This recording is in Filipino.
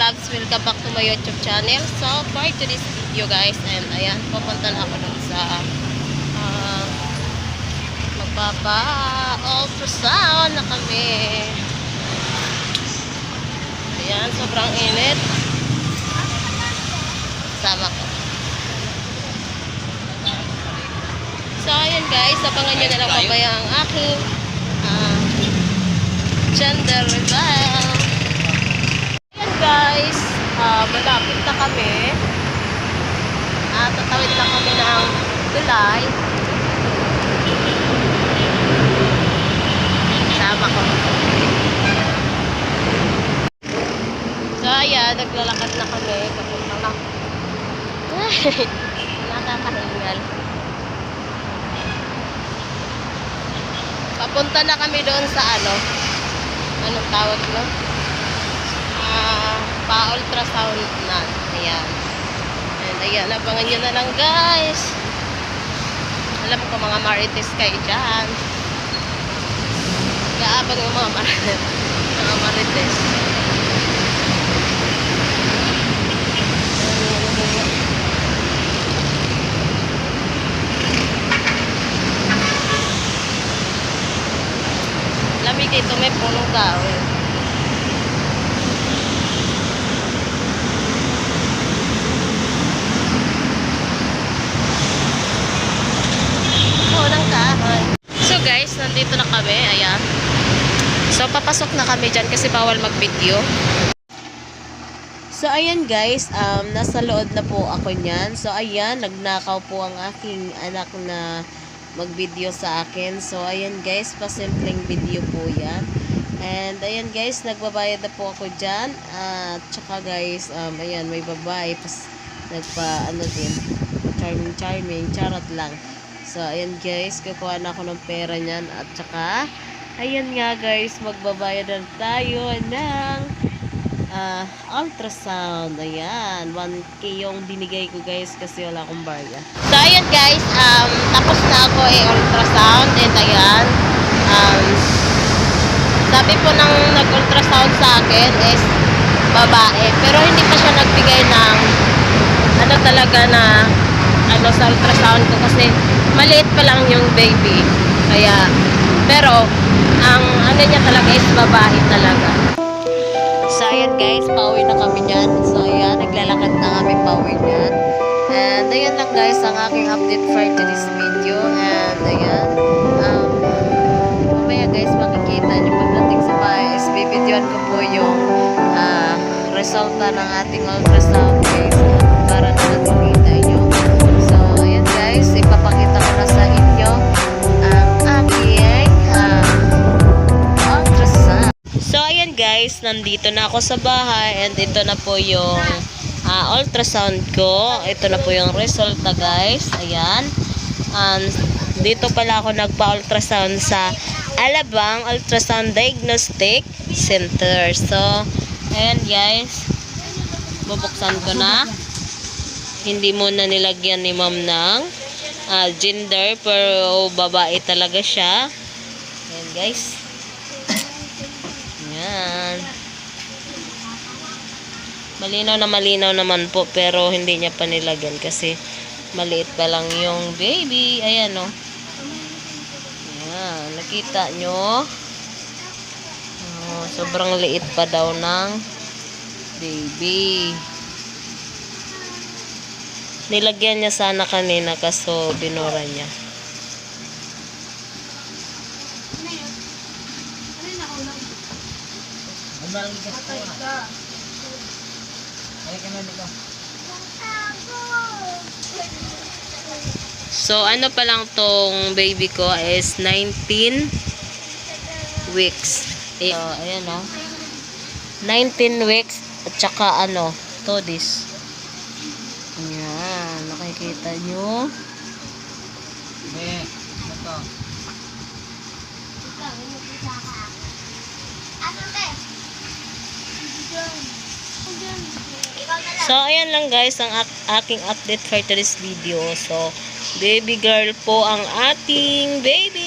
loves, welcome back to my YouTube channel. So, for today's video guys, and ayan, pupunta na ako dun sa magpapa-ultrasound na kami. Ayan, sobrang init. Sama ko. So, ayan guys, abangan nyo na lang mamaya ang aking gender reveal. Ayan guys, malapit na kami. Tatawid lang kami ng tulay. Sama ko. So ayan, naglalakad na kami. Papunta na. Nakakahingal. Papunta na kami doon sa anong tawag no? Pa-ultrasound na. Ayan. And ayan, abangan nyo na lang guys. Alam ko mga marites kayo dyan. Kaabang yung mga marites. Lamig dito, may punong kahoy. So guys, nandito na kami. Ayan. So papasok na kami dyan kasi bawal mag-video. So ayan guys, nasa loob na po ako nyan. So ayan, nagnakaw po ang aking anak na mag-video sa akin. So ayan guys, pasimpleng video po yan. And ayan guys, nagbabayad na po ako dyan. At saka guys, ayan, may babae. Nagpa din, charming, charot lang. So, ayan guys, kukuha na ako ng pera niyan. At saka, ayan nga guys, magbabayad na tayo ng ultrasound. Ayan, 1K yung binigay ko guys kasi wala akong barya. So, ayan guys, tapos na ako ultrasound. And ayan, sabi po ng nag-ultrasound sa akin is babae. Pero hindi pa siya nagbigay ng talaga na sa ultrasound ko kasi maliit pa lang yung baby. Kaya, pero ang niya talaga is babae talaga. So ayan guys, pauwi na kami dyan. So ayan, naglalakad na kami pauwi dyan. And ayan lang guys ang aking update for today's video. And ayan, mamaya guys makikita nyo pagdating sa bahay is bibidyoan ko po yung resulta ng ating ultrasound guys para naman makita nyo. So ayan guys, ipapakita ko na sa inyo ang aking ultrasound. So ayan guys, nandito na ako sa bahay and ito na po yung ultrasound ko. Ito na po yung resulta guys. Ayan. Dito pala ako nagpa-ultrasound sa Alabang Ultrasound Diagnostic Center. So ayan guys, bubuksan ko na. Hindi muna nilagyan ni ma'am ng gender, pero babae talaga siya. Ayan guys. Ayan. Malinaw naman po, pero hindi niya pa nilagyan kasi maliit pa lang yung baby. Ayan o. Ayan. Nakita nyo? Sobrang liit pa daw ng baby. Nilagyan niya sana kanina kaso binura niya. So ano pa lang tong baby ko is 19 weeks. So ayan o. 19 weeks at saka todis. Ayan, nakikita nyo. So, ayan lang guys ang aking update for today's video. So, baby girl po ang ating baby.